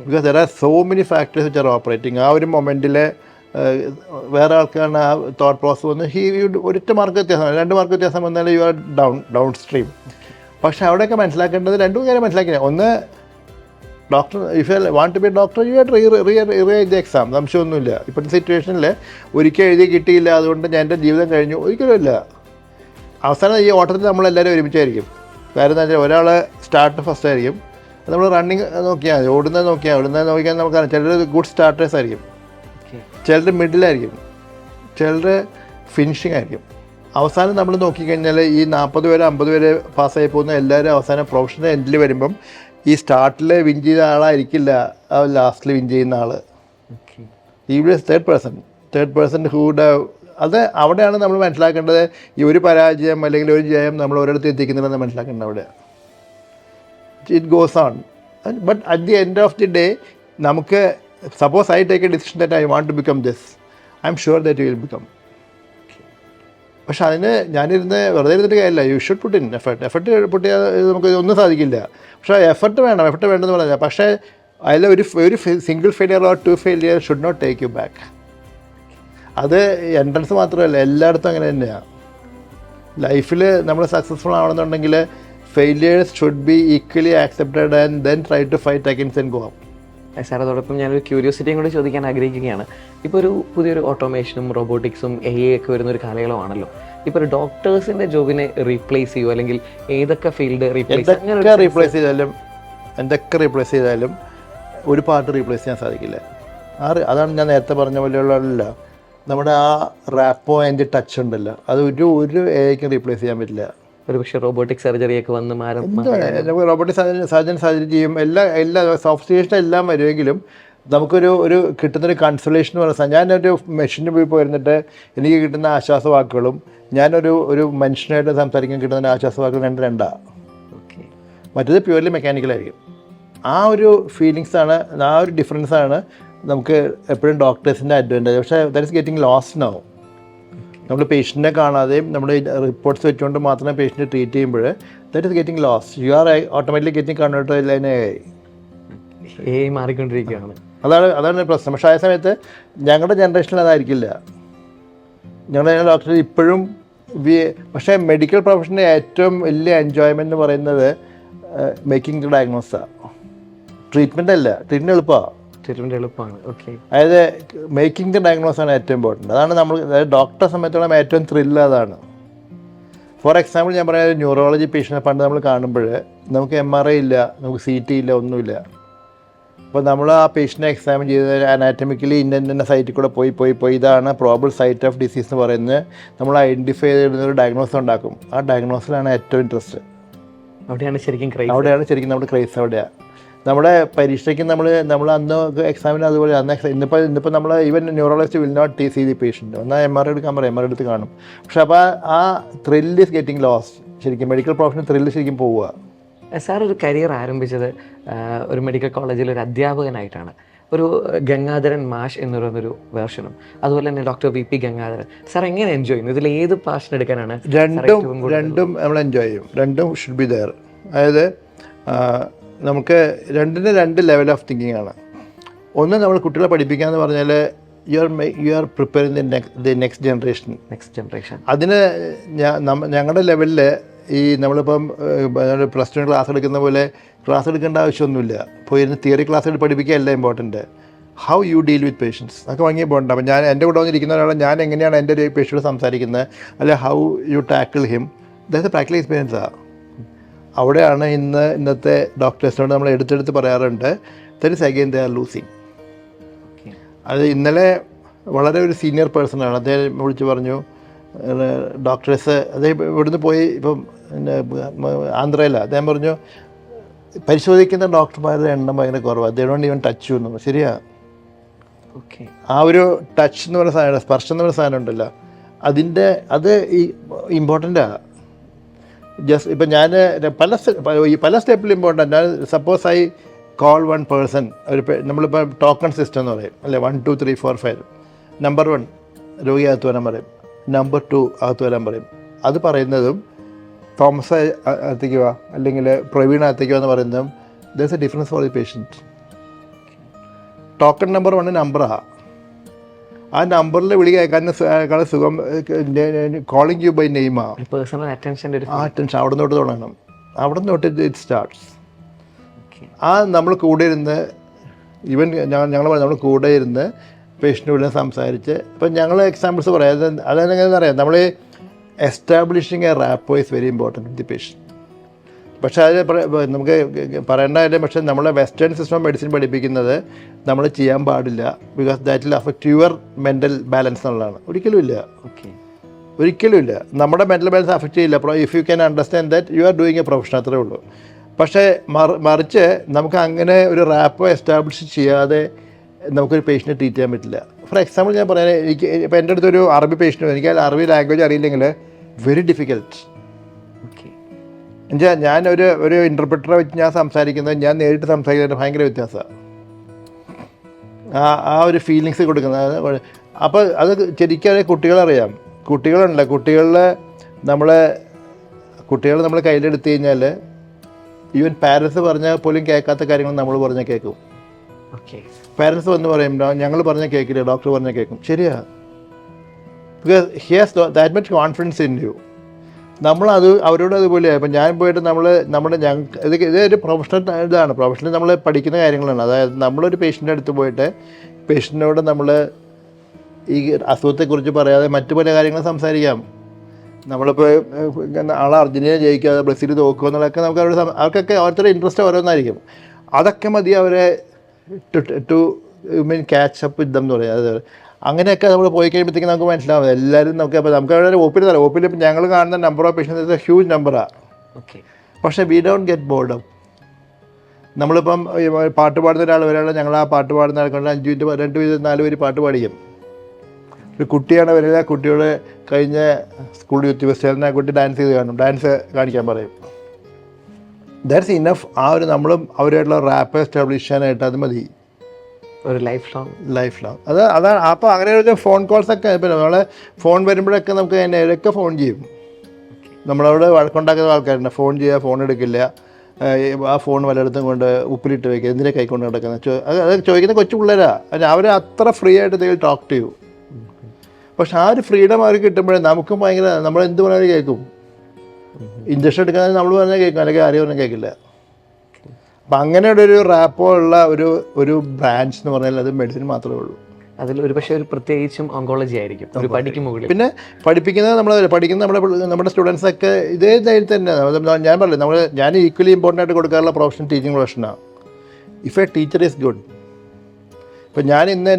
Because there are so many factors which are operating. ആ ഒരു മൊമെൻറ്റിൽ വേറെ ആൾക്കാണ് ആ തോട്ട് പ്രോസസ് വന്ന് ഒരൊറ്റ മാർക്ക് വ്യത്യാസം, 2 മാർക്ക് വ്യത്യാസം വന്നാൽ യു ആർ ഡൗൺ സ്ട്രീം. പക്ഷേ അവിടെയൊക്കെ മനസ്സിലാക്കേണ്ടത് 2 കാര്യം മനസ്സിലാക്കിയത്. ഒന്ന്, doctor, if you want to be a doctor you have re exam. സംശയമൊന്നുമില്ല. ഇപ്പോഴത്തെ സിറ്റുവേഷനിൽ ഒരിക്കൽ എഴുതി കിട്ടിയില്ല, അതുകൊണ്ട് ഞാൻ എൻ്റെ ജീവിതം കഴിഞ്ഞു, ഒരിക്കലും ഇല്ല. അവസാനം ഈ ഓട്ടത്തിൽ നമ്മളെല്ലാവരും ഒരുമിച്ചായിരിക്കും. കാര്യം എന്താ വെച്ചാൽ, ഒരാൾ സ്റ്റാർട്ട് ഫസ്റ്റ് ആയിരിക്കും, നമ്മൾ റണ്ണിങ് നോക്കിയാൽ മതി, ഓടുന്നത് നോക്കിയാൽ നമുക്കറിയാം. ചിലർ ഗുഡ് സ്റ്റാർട്ടേഴ്സ് ആയിരിക്കും, ചിലർ മിഡിലായിരിക്കും, ചിലർ ഫിനിഷിംഗ് ആയിരിക്കും. അവസാനം നമ്മൾ നോക്കിക്കഴിഞ്ഞാൽ ഈ 40 പേര് 50 പേര് പാസ്സായി പോകുന്ന എല്ലാവരും അവസാനം പ്രൊഫഷണൽ എൻഡിൽ വരുമ്പം ഈ സ്റ്റാർട്ടിൽ വിൻ ചെയ്ത ആളായിരിക്കില്ല ആ ലാസ്റ്റിൽ വിൻ ചെയ്യുന്ന ആൾ. ഈ തേർഡ് പേഴ്സൺ ഹൂഡ്. അത് അവിടെയാണ് നമ്മൾ മനസ്സിലാക്കേണ്ടത്. ഈ ഒരു പരാജയം അല്ലെങ്കിൽ ഒരു ജയം നമ്മൾ ഒരിടത്ത് എത്തിക്കുന്നില്ലെന്ന് മനസ്സിലാക്കേണ്ടത് അവിടെ. It goes on. But at the end of the day നമുക്ക് suppose I take a decision that I want to become this, I am sure that you will become. പക്ഷെ അതിന് ഞാനിരുന്ന് വെറുതെ ഇരുന്നിട്ട് കാര്യമില്ല. You should put in effort put ചെയ്യാൻ നമുക്ക് ഒന്നും സാധിക്കില്ല. പക്ഷേ എഫർട്ട് വേണമെന്ന് പറഞ്ഞാൽ, പക്ഷേ അതിൽ ഒരു single failure or 2 failure should not take you back. അത് എൻട്രൻസ് മാത്രമല്ല, എല്ലായിടത്തും അങ്ങനെ തന്നെയാണ്. ലൈഫിൽ നമ്മൾ സക്സസ്ഫുൾ ആവണമെന്നുണ്ടെങ്കിൽ failures should be equally accepted and then try to fight against and go up. Sir, അതോടൊപ്പം ഞാനൊരു ക്യൂരിയോസിറ്റിയും കൂടി ചോദിക്കാൻ ആഗ്രഹിക്കുകയാണ്. ഇപ്പോൾ ഒരു പുതിയൊരു ഓട്ടോമേഷനും റോബോട്ടിക്സും AI ഒക്കെ വരുന്നൊരു കാലയളവാണല്ലോ. ഇപ്പോൾ ഒരു ഡോക്ടേഴ്സിൻ്റെ ജോബിനെ റീപ്ലേസ് ചെയ്യുമോ, അല്ലെങ്കിൽ ഏതൊക്കെ ഫീൽഡ് റീപ്ലേസ് ചെയ്താലും ഒരു പാർട്ട് റീപ്ലേസ് ചെയ്യാൻ സാധിക്കില്ല. അതാണ് ഞാൻ നേരത്തെ പറഞ്ഞ പോലെയുള്ള നമ്മുടെ ആ റാപ്പോ ആൻഡ് ടച്ച് ഉണ്ടല്ലോ, അത് ഒരു AIക്കും റീപ്ലേസ് ചെയ്യാൻ പറ്റില്ല. ഒരു പക്ഷേ റോബോട്ടിക് സർജറിയൊക്കെ വന്ന് റോബോട്ടിക് സർജറി ചെയ്യും, എല്ലാ സോഫ്റ്റ്വെയർസിൻ്റെ എല്ലാം വരുമെങ്കിലും നമുക്കൊരു കിട്ടുന്നൊരു കൺസോളേഷൻ പറഞ്ഞാൽ, ഞാനൊരു മെഷീനിൽ പോയി പോയിരുന്നിട്ട് എനിക്ക് കിട്ടുന്ന ആശ്വാസവാക്കുകളും ഞാനൊരു മനുഷ്യനായിട്ട് സംസാരിക്കാൻ കിട്ടുന്ന ആശ്വാസവാക്കുകൾ രണ്ടാണ്. മറ്റേത് പ്യൂർലി മെക്കാനിക്കലായിരിക്കും. ആ ഒരു ഫീലിങ്സാണ്, ആ ഒരു ഡിഫറൻസാണ് നമുക്ക് എപ്പോഴും ഡോക്ടേഴ്സിൻ്റെ അഡ്വാൻറ്റേജ്. പക്ഷേ that is getting lost now. നമ്മൾ പേഷ്യൻറ്റിനെ കാണാതെയും നമ്മൾ റിപ്പോർട്ട്സ് വെച്ചുകൊണ്ട് മാത്രമേ പേഷ്യൻറ്റ് ട്രീറ്റ് ചെയ്യുമ്പോൾ that is getting lost. You are automatically getting converted line AI മാറിക്കൊണ്ടിരിക്കുകയാണ്. അതാണ് പ്രശ്നം. പക്ഷേ ആ സമയത്ത് ഞങ്ങളുടെ ജനറേഷനിൽ അതായിരിക്കില്ല. ഞങ്ങളുടെ ഡോക്ടർ ഇപ്പോഴും പക്ഷേ മെഡിക്കൽ പ്രൊഫഷൻ്റെ ഏറ്റവും വലിയ എൻജോയ്മെൻ്റ് എന്ന് പറയുന്നത് മേക്കിംഗ് ദ ഡയഗ്നോസാണ്. ട്രീറ്റ്മെൻ്റ് അല്ല, ട്രീറ്റ്മെൻറ്റ് എളുപ്പമാണ്. ഓക്കെ. അതായത് മേക്കിംഗ് ദ ഡയഗ്നോസാണ് ഏറ്റവും ഇമ്പോർട്ടൻറ്റ്. അതാണ് നമ്മൾ ഡോക്ടറെ സംബന്ധിച്ചോളം ഏറ്റവും ത്രില്ല് അതാണ്. ഫോർ എക്സാമ്പിൾ ഞാൻ പറയാം, ന്യൂറോളജി പേഷ്യൻറ്റ് പണ്ട് നമ്മൾ കാണുമ്പോൾ നമുക്ക് MRI ഇല്ല, നമുക്ക് CT ഇല്ല, ഒന്നുമില്ല. അപ്പോൾ നമ്മൾ ആ പേഷ്യൻറ്റിനെ എക്സാമിൻ ചെയ്ത് അനാറ്റമിക്കലി ഇന്ന സൈറ്റിൽ കൂടെ പോയി ഇതാണ് പ്രോബിൾ സൈറ്റ് ഓഫ് ഡിസീസ് എന്ന് പറയുന്നത് നമ്മൾ ഐഡൻറ്റിഫൈ ചെയ്തൊരു ഡയഗ്നോസ് ഉണ്ടാക്കും. ആ ഡയഗ്നോസിലാണ് ഏറ്റവും ഇൻട്രസ്റ്റ്. അവിടെയാണ് ശരിക്കും നമ്മുടെ ക്രൈസ്. അവിടെയാണ് നമ്മുടെ പരീക്ഷയ്ക്ക് നമ്മൾ അന്ന് എക്സാമിന് അതുപോലെ ഇന്നിപ്പോൾ നമ്മൾ even neurologist will not see the patient. എന്നാൽ MRI എടുക്കാൻ പറയും, MRI എടുത്ത് കാണും. പക്ഷെ അപ്പോൾ ആ ത്രില്ല് ഈസ് ഗെറ്റിംഗ് ലോസ്റ്റ്. ശരിക്കും മെഡിക്കൽ പ്രൊഫഷണൽ ത്രില്ല് ശരിക്കും പോവുക. സാർ ഒരു കരിയർ ആരംഭിച്ചത് ഒരു മെഡിക്കൽ കോളേജിൽ ഒരു അധ്യാപകനായിട്ടാണ്. ഒരു ഗംഗാധരൻ മാഷ് എന്ന് പറയുന്നൊരു വേർഷനും, അതുപോലെ തന്നെ ഡോക്ടർ VP ഗംഗാധരൻ. സാർ എങ്ങനെ എൻജോയ് ചെയ്യുന്നു? ഇതിൽ ഏത് പാഷൻ എടുക്കാനാണ്? രണ്ടും നമ്മൾ എൻജോയ് ചെയ്യും. രണ്ടും ഷുഡ് ബി ദെയർ. അതായത് നമുക്ക് രണ്ട് ലെവൽ ഓഫ് തിങ്കിങ് ആണ്. ഒന്ന്, നമ്മൾ കുട്ടികളെ പഠിപ്പിക്കുക എന്ന് പറഞ്ഞാൽ you are preparing the next generation. അതിന് ഞങ്ങളുടെ ലെവലിൽ ഈ നമ്മളിപ്പം പ്ലസ് ടു ക്ലാസ് എടുക്കുന്ന പോലെ ക്ലാസ് എടുക്കേണ്ട ആവശ്യമൊന്നുമില്ല. പോയിരുന്ന് തിയറി ക്ലാസ് പഠിപ്പിക്കുകയല്ല important, how you deal with patience അതൊക്കെ ഭയങ്കര ഇമ്പോർട്ടൻ്റ്. അപ്പം ഞാൻ എൻ്റെ കൂടെ വന്നിരിക്കുന്ന ഒരാളെ ഞാൻ എങ്ങനെയാണ് എൻ്റെ ഒരു പേഷ്യൻറ്റ് സംസാരിക്കുന്നത്, അല്ലെ how you tackle him, that's A practical എക്സ്പീരിയൻസാണ്. അവിടെയാണ് ഇന്നത്തെ ഡോക്ടേഴ്സിനോട് നമ്മൾ എടുത്തെടുത്ത് പറയാറുണ്ട്, that is again they are losing. അത് ഇന്നലെ വളരെ ഒരു സീനിയർ പേഴ്സണാണ്, അദ്ദേഹം വിളിച്ച് പറഞ്ഞു ഡോക്ടേഴ്സ്, അദ്ദേഹം ഇവിടുന്ന് പോയി ഇപ്പം ആന്ധ്രയിലാണ്, അദ്ദേഹം പറഞ്ഞു പരിശോധിക്കുന്ന ഡോക്ടർമാരുടെ എണ്ണം ഭയങ്കര കുറവാണ്, they don't even touch U എന്ന്. ശരിയാ, ആ ഒരു ടച്ച് എന്ന് പറയുന്ന സാധനം, സ്പർശം എന്ന് പറയുന്ന സാധനം ഉണ്ടല്ലോ, അത് ഈ ഇമ്പോർട്ടൻ്റാണ്. ജസ്റ്റ് ഇപ്പം ഞാൻ പല സ്റ്റെപ്പിലും ഇമ്പോർട്ടൻ്റ്. ഞാൻ suppose I call one person, നമ്മളിപ്പോൾ ടോക്കൺ സിസ്റ്റം എന്ന് പറയും അല്ലേ, 1 2 3 4 5. നമ്പർ 1 രോഗി അകത്ത് വരാൻ പറയും, നമ്പർ 2 അകത്ത് വരാൻ പറയും. അത് പറയുന്നതും തോമസ് അകത്തേക്ക് വാ അല്ലെങ്കിൽ പ്രവീൺ അകത്തേക്ക് വാ എന്ന് പറയുന്നതും there's a difference for the patient. Token number 1 നമ്പറാണ്, ആ നമ്പറിൽ വിളി കേൾക്കാൻ സുഖം കോളിംഗ് യു ബൈ നെയിമാണ്. പേഴ്സണൽ അറ്റൻഷൻ അവിടെ നിന്ന് തുടങ്ങണം, അവിടെ നിന്ന് ഇറ്റ് സ്റ്റാർട്ട്സ്. ആ നമ്മൾ കൂടെ ഇരുന്ന് ഈവൻ ഞങ്ങൾ നമ്മൾ കൂടെ ഇരുന്ന് പേഷ്യൻ്റ് സംസാരിച്ച് ഇപ്പം ഞങ്ങൾ എക്സാമ്പിൾസ് പറയാം. അതെങ്ങനെയാണെന്ന് അറിയാം, നമ്മൾ establishing A rapport is very important with the patient. പക്ഷേ അത് നമുക്ക് പറയേണ്ട കാര്യം, പക്ഷേ നമ്മളെ വെസ്റ്റേൺ സിസ്റ്റം ഓഫ് മെഡിസിൻ പഠിപ്പിക്കുന്നത് നമ്മൾ ചെയ്യാൻ പാടില്ല, because that will affect your mental balance എന്നുള്ളതാണ്. ഒരിക്കലുമില്ല. നമ്മുടെ മെൻ്റൽ ബാലൻസ് അഫക്റ്റ് ചെയ്യില്ല if you can understand that you are doing A profession, അത്രേ ഉള്ളൂ. പക്ഷേ മറിച്ച് നമുക്ക് അങ്ങനെ ഒരു റാപ്പോ എസ്റ്റാബ്ലിഷ് ചെയ്യാതെ നമുക്കൊരു പേഷ്യൻറ്റ് ട്രീറ്റ് ചെയ്യാൻ പറ്റില്ല. ഫോർ എക്സാമ്പിൾ ഞാൻ പറയാൻ, ഇപ്പോൾ എൻ്റെ അടുത്തൊരു അറബി പേഷ്യൻ്റ്, എനിക്ക് അറബി ലാംഗ്വേജ് അറിയില്ലെങ്കിൽ വെരി ഡിഫിക്കൽട്ട്. എന്നുവെച്ചാൽ ഞാനൊരു ഇൻ്റർപ്രിറ്ററെ വെച്ച് ഞാൻ സംസാരിക്കുന്നത് ഞാൻ നേരിട്ട് സംസാരിക്കുന്നത് ഭയങ്കര വ്യത്യാസമാണ്. ആ ഒരു ഫീലിങ്സ് കൊടുക്കുന്നത്. അപ്പോൾ അത് ശരിക്കും കുട്ടികളറിയാം. കുട്ടികൾ നമ്മൾ കയ്യിലെടുത്ത് കഴിഞ്ഞാൽ ഈവൻ പാരൻസ് പറഞ്ഞാൽ പോലും കേൾക്കാത്ത കാര്യങ്ങൾ നമ്മൾ പറഞ്ഞാൽ കേൾക്കും. പാരൻസ് വന്ന് പറയും ഞങ്ങൾ പറഞ്ഞാൽ കേൾക്കില്ല, ഡോക്ടർ പറഞ്ഞാൽ കേൾക്കും. ശരിയാ, because he has that much confidence in you. നമ്മളത് അവരോട് അതുപോലെയാണ്. ഇപ്പം ഞാൻ പോയിട്ട് ഇതൊരു പ്രൊഫഷണൽ നമ്മൾ പഠിക്കുന്ന കാര്യങ്ങളാണ്. അതായത് നമ്മളൊരു പേഷ്യൻ്റെ അടുത്ത് പോയിട്ട് പേഷ്യൻറ്റിനോട് നമ്മൾ ഈ അസുഖത്തെക്കുറിച്ച് പറയാതെ മറ്റു പല കാര്യങ്ങളും സംസാരിക്കാം. നമ്മളിപ്പോൾ ആളെ അർജൻറ്റീന ജയിക്കുക, ബ്രസീൽ തോക്കുക എന്നുള്ളതൊക്കെ നമുക്ക് അവർക്കൊക്കെ ഓരോരുത്തരുടെ ഇൻട്രസ്റ്റ് ഓരോന്നായിരിക്കും. അതൊക്കെ മതി അവരെ to catch up with them എന്ന് പറയാം. അത് അങ്ങനെയൊക്കെ നമ്മൾ പോയി കഴിയുമ്പോഴത്തേക്കും നമുക്ക് മനസ്സിലാവും എല്ലാവരും നമുക്ക് അവിടെ ഒപ്പിൽ ഇപ്പം ഞങ്ങൾ കാണുന്ന നമ്പർ ഓഫ് പേഷ്യൻസ് ഹ്യൂജ് നമ്പറാണ്. പക്ഷേ വി ഡോണ്ട് ഗെറ്റ് ബോർഡ്. നമ്മളിപ്പം പാട്ട് പാടുന്ന ഒരാൾ ഞങ്ങൾ ആ പാട്ട് പാടുന്ന ആൾക്കൊണ്ട് 5 മിനിറ്റ് 2 പേര് 4 പേര് പാട്ട് പാടിക്കും. ഒരു കുട്ടിയാണ് വരിക, കുട്ടിയോട് കഴിഞ്ഞ സ്കൂൾ യൂത്ത് ഫെസ്റ്റിവലിനെ കുട്ടി ഡാൻസ് കാണിക്കാൻ പറയും. That's enough. നമ്മളും അവരായിട്ടുള്ള റാപ്പ് എസ്റ്റാബ്ലിഷ് ചെയ്യാനായിട്ട് അത് മതി. ഒരു ലൈഫ് ലോങ് അതാണ്. അപ്പോൾ അങ്ങനെ ഒരു ഫോൺ കോൾസൊക്കെ ഇപ്പം നമ്മളെ ഫോൺ വരുമ്പോഴൊക്കെ നമുക്ക് ഇടയ്ക്ക് ഫോൺ ചെയ്യും. നമ്മളവിടെ വഴക്കുണ്ടാക്കുന്ന ആൾക്കാരുണ്ട്, ഫോൺ ചെയ്യുക, ഫോൺ എടുക്കില്ല, ആ ഫോൺ പലയിടത്തും കൊണ്ട് ഉപ്പിലിട്ട് വയ്ക്കുക, എന്തിനെ കൈക്കൊണ്ട് നടക്കുന്നത് അത് ചോദിക്കുന്ന കൊച്ചു പിള്ളേരാണ്. അവർ അത്ര ഫ്രീ ആയിട്ട് they will talk to you. പക്ഷെ ആ ഒരു ഫ്രീഡം അവർക്ക് കിട്ടുമ്പോഴേ നമുക്കും ഭയങ്കര, നമ്മൾ എന്ത് പറഞ്ഞാലും കേൾക്കും. ഇഞ്ചക്ഷൻ എടുക്കാതെ നമ്മൾ പറഞ്ഞാൽ കേൾക്കും, അല്ലെങ്കിൽ ആരും പറഞ്ഞാൽ കേൾക്കില്ല. അപ്പം അങ്ങനെയുള്ള ഒരു റാപ്പോ ഉള്ള ഒരു ബ്രാഞ്ച് എന്ന് പറഞ്ഞാൽ അത് മെഡിസിൻ മാത്രമേ ഉള്ളൂ. അതിൽ ഒരു പക്ഷേ ഒരു പ്രത്യേകിച്ചും ഓങ്കോളജി ആയിരിക്കും ഒരു പഠിക്കും മുകളിൽ. പിന്നെ പഠിപ്പിക്കുന്നത് നമ്മുടെ സ്റ്റുഡൻസൊക്കെ ഇതേ ധൈര്യം തന്നെ. ഞാൻ പറഞ്ഞില്ല, ഞാൻ ഈക്വലി ഇമ്പോർട്ടൻ്റ് ആയിട്ട് കൊടുക്കാറുള്ള പ്രൊഫഷൻ ടീച്ചിങ് പ്രൊഫഷനാണ്. If a teacher is good. ഇപ്പം ഞാൻ ഇന്ന്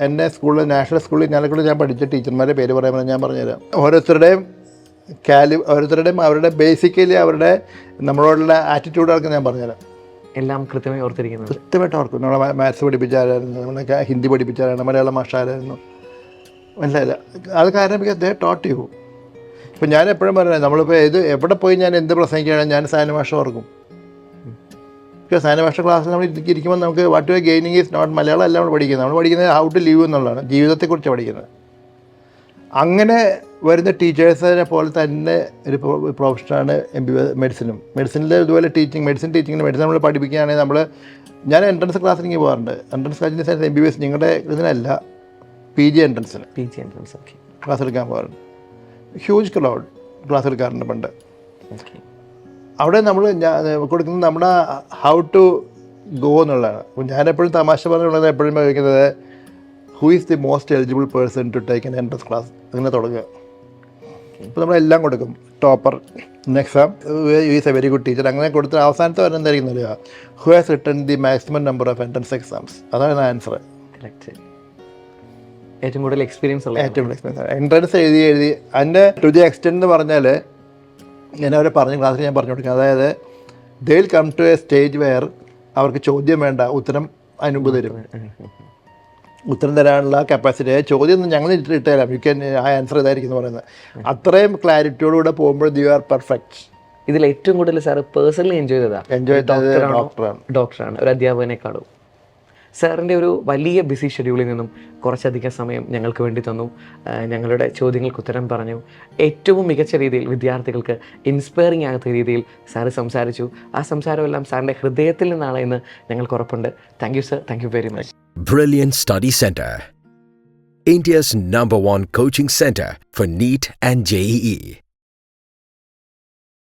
എന്നെ സ്കൂളിൽ നാഷണൽ സ്കൂളിൽ ഞാൻ പഠിച്ച ടീച്ചർമാരുടെ പേര് പറയാൻ ഞാൻ പറഞ്ഞുതരാം. ഓരോരുത്തരുടെയും അവരുടെ ബേസിക്കലി അവരുടെ നമ്മളോടുള്ള ആറ്റിറ്റ്യൂഡുകൾക്ക് ഞാൻ പറഞ്ഞുതരാം. എല്ലാം കൃത്യമായിട്ട് ഓർക്കും. നമ്മളെ മാത്സ് പഠിപ്പിച്ചാരായിരുന്നു, നമ്മളെ ഹിന്ദി പഠിപ്പിച്ചാരായിരുന്നു, മലയാളം മാഷാരായിരുന്നു, മനസ്സിലായില്ല. അത് കാരണം ദേ ടോട്ട് യു. ഇപ്പം ഞാൻ എപ്പോഴും പറയുന്നത്, നമ്മളിപ്പോൾ എവിടെ പോയി ഞാൻ എന്ത് പ്രസംഗിക്കുകയാണെങ്കിൽ ഞാൻ സാന ഭാഷ ഓർക്കും. സാന ഭാഷ ക്ലാസ്സിൽ നമ്മൾ ഇരിക്കുമ്പോൾ നമുക്ക് what you are gaining is not Malayalam അല്ല നമ്മൾ പഠിക്കുന്നത് ഹൗ ടു ലിവ് എന്നുള്ളതാണ്, ജീവിതത്തെക്കുറിച്ച് പഠിക്കുന്നത്. അങ്ങനെ വരുന്ന ടീച്ചേഴ്സിനെ പോലെ തന്നെ ഒരു പ്രൊഫഷനാണ് മെഡിസിനിൽ ഇതുപോലെ മെഡിസിൻ നമ്മൾ പഠിപ്പിക്കുകയാണെങ്കിൽ ഞാൻ എൻട്രൻസ് ക്ലാസ്സിലേക്ക് പോകാറുണ്ട്. എൻട്രൻസ് ക്ലാസ്സിൻ്റെ സെൻസ് MBBS നിങ്ങളുടെ ഇതിനല്ല, PG എൻട്രൻസിന് PG entrance. Okay class എടുക്കാൻ പോകാറുണ്ട്. ഹ്യൂജ് ക്രൗഡ് ക്ലാസ് എടുക്കാറുണ്ട് പണ്ട്. ഓക്കെ. അവിടെ നമ്മൾ കൊടുക്കുന്നത് നമ്മുടെ ഹൗ ടു ഗോ എന്നുള്ളതാണ്. അപ്പോൾ ഞാനെപ്പോഴും തമാശ പറഞ്ഞുള്ളത് എപ്പോഴും ചോദിക്കുന്നത് who is the most eligible person to take an entrance class, അങ്ങനെ തുടങ്ങുക. ഇപ്പോൾ നമ്മളെല്ലാം കൊടുക്കും. Topper in exam, is a very good teacher, അങ്ങനെ കൊടുത്ത് അവസാനത്തെ വരെ എന്തായിരിക്കും അറിയുക, who has written the maximum number of entrance exams. അതാണ് ആൻസർ. കറക്റ്റ്. ഏറ്റവും കൂടുതൽ എക്സ്പീരിയൻസ് ഉള്ള ഏറ്റവും എക്സ്പീരിയൻസ് എൻട്രൻസ് എഴുതി അതിൻ്റെ ടു ദി എക്സ്റ്റെൻറ്റ് എന്ന് പറഞ്ഞാൽ ഞാൻ അവരെ പറഞ്ഞ ക്ലാസ്സിൽ ഞാൻ പറഞ്ഞു കൊടുക്കുക. അതായത് they will come to a stage where അവർക്ക് ചോദ്യം വേണ്ട, ഉത്തരം അതിന് മുമ്പ് തരും. ഉത്തരം തരാനുള്ള കപ്പാസിറ്റി, ചോദ്യം ഒന്നും ഞങ്ങൾ ഇട്ട് തരാം, യു ക്യാൻ ആ ആൻസർ ഇതായിരിക്കും എന്ന് പറയുന്നത്. അത്രയും ക്ലാരിറ്റിയോടുകൂടെ പോകുമ്പോൾ യു ആർ പെർഫെക്റ്റ്. ഇതിൽ ഏറ്റവും കൂടുതൽ സാറ് പേഴ്സണലി എൻജോയ് ചെയ്തത് ഡോക്ടറാണ്, ഒരു അധ്യാപകനേക്കാളും. സാറിൻ്റെ ഒരു വലിയ ബിസി ഷെഡ്യൂളിൽ നിന്നും കുറച്ചധികം സമയം ഞങ്ങൾക്ക് വേണ്ടി തന്നു, ഞങ്ങളുടെ ചോദ്യങ്ങൾക്ക് ഉത്തരം പറഞ്ഞു. ഏറ്റവും മികച്ച രീതിയിൽ വിദ്യാർത്ഥികൾക്ക് ഇൻസ്പയറിംഗ് ആകുന്ന രീതിയിൽ സാറ് സംസാരിച്ചു. ആ സംസാരമെല്ലാം സാറിൻ്റെ ഹൃദയത്തിൽ നിന്നാണ് എന്ന് ഞങ്ങൾക്ക് ഉറപ്പുണ്ട്. Thank you sir, thank you very much. Brilliant Study Center, India's #1 coaching center for NEET and JEE.